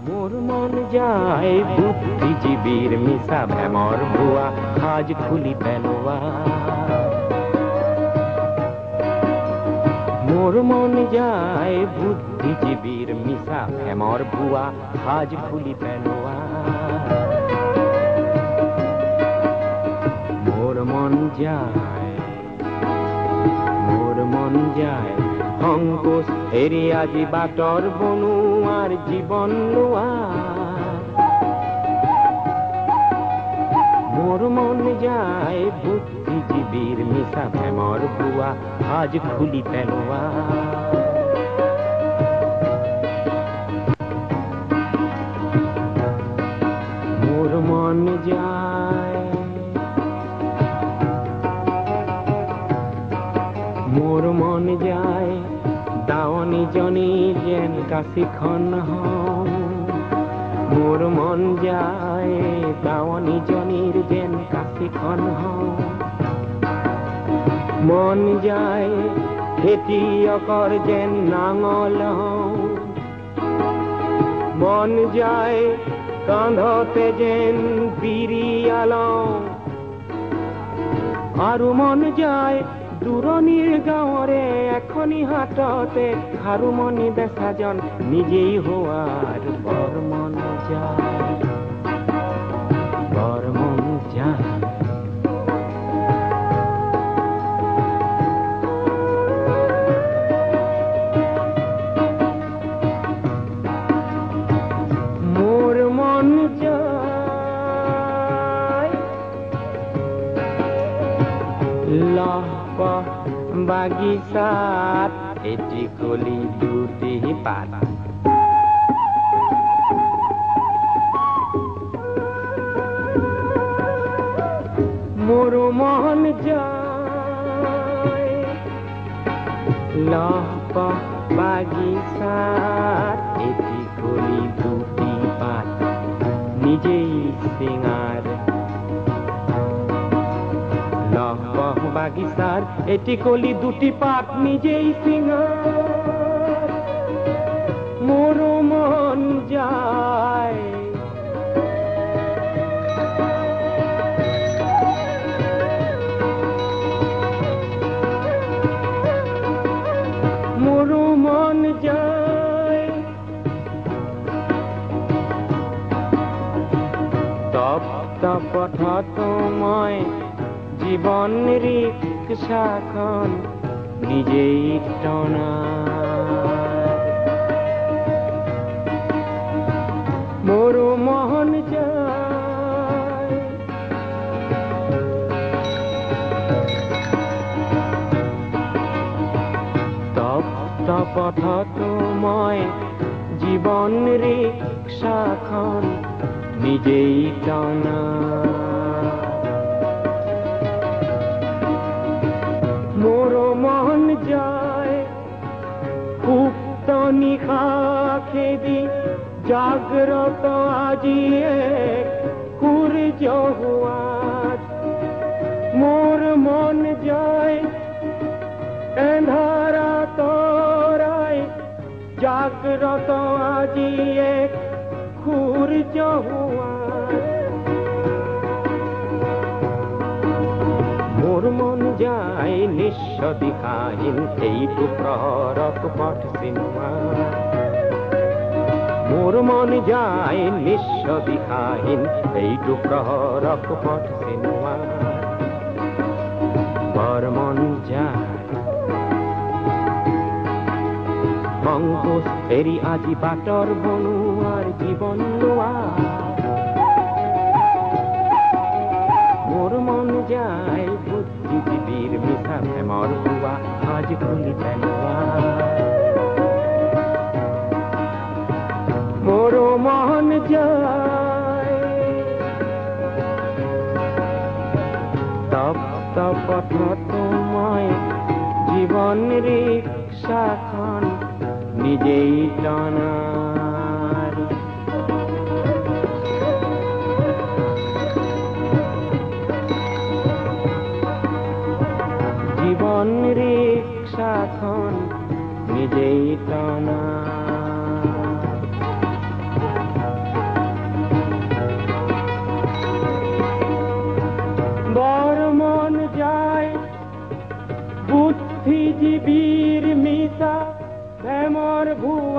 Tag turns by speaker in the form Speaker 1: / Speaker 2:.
Speaker 1: মোর মন যায় বুদ্ধিজীবীর মিশা ভ্যামর ভুয়া আজ খুলি পেলোয়া। মোর মন যায় বুদ্ধিজীবীর মিশা ভ্যামর ভুয়া আজ খুলি পেলোয়া। মোর মন যায়, মোর মন যায় অঙ্কুশ এরি আজি বাটর বনু আর জীবন লোয়া। মোর মন যায় বুদ্ধিজীবীর মিশা ভ্যামর ভুয়া আজ খুলি পেলোয়া। মোর মন যায়, মোর মন যায় দাওয়ানি জনি যেন কাশিখন হম। মোর মন যায় দাওয়ানি জনির যেন কাশিখন হম। মন যায় খেতিয়কৰ যেন নাঙল হম। মন যায় কান্ধতে যেন বিৰিয়ালওঁ। আৰু মন যায় দূৰণিৰ গাঁৱৰে এখনি হাততে খাৰুমণি বেচাজন নিজেই হোৱাৰ বৰ মন যায়, বৰ মন যায়। মোৰ মন যায় বাগিচাত এটি কলি দুটি পাত। মোর মন যায় লহপহ বাগিচাত এটি কলি দুটি পাত নিজেই সিঙার। লহপহ বাগিচার এটি কলি দুটি পাত নিজেই সিঙার। মোর মন যায় মোর মন যায় তপ্ত পথত মই জীবন রিক্সাখন নিজেই টনার। মোর মন যায় তপ্ত পথত মই জীবন রিক্সাখন নিজেই টনার। মোর মন যায় উক্ত নিশা খেদি জাগ্রত আজিয়ে সূর্য হুয়াত। মোর মন যায় এন্ধারা তরায় জাগ্রত আজিয়ে সূর্য হুয়াত। মোর মন যায় নিঃস্ব দিশাহীন এইটো প্ৰহৰত পথ চিনোৱা। মোর মন যায় নিঃস্ব দিশাহীন এইটো প্ৰহৰত পথ চিনোৱা। বৰ মন যায় অঙ্কুশ এৰি আজি বাটৰ বনোৱাৰ জীৱন লোৱা। মোর মন যায় বুদ্ধিজীবীর মিশা ভ্যামর ভুয়া আজ খুলি পেলোয়া। মোর মন যায় তপ্ত পথত মই জীবন রিক্সাখন নিজেই টনার। জীবন রিক্সাখন নিজেই টনার। বুদ্ধিজীবীর মিশা ভ্যামর ভুয়া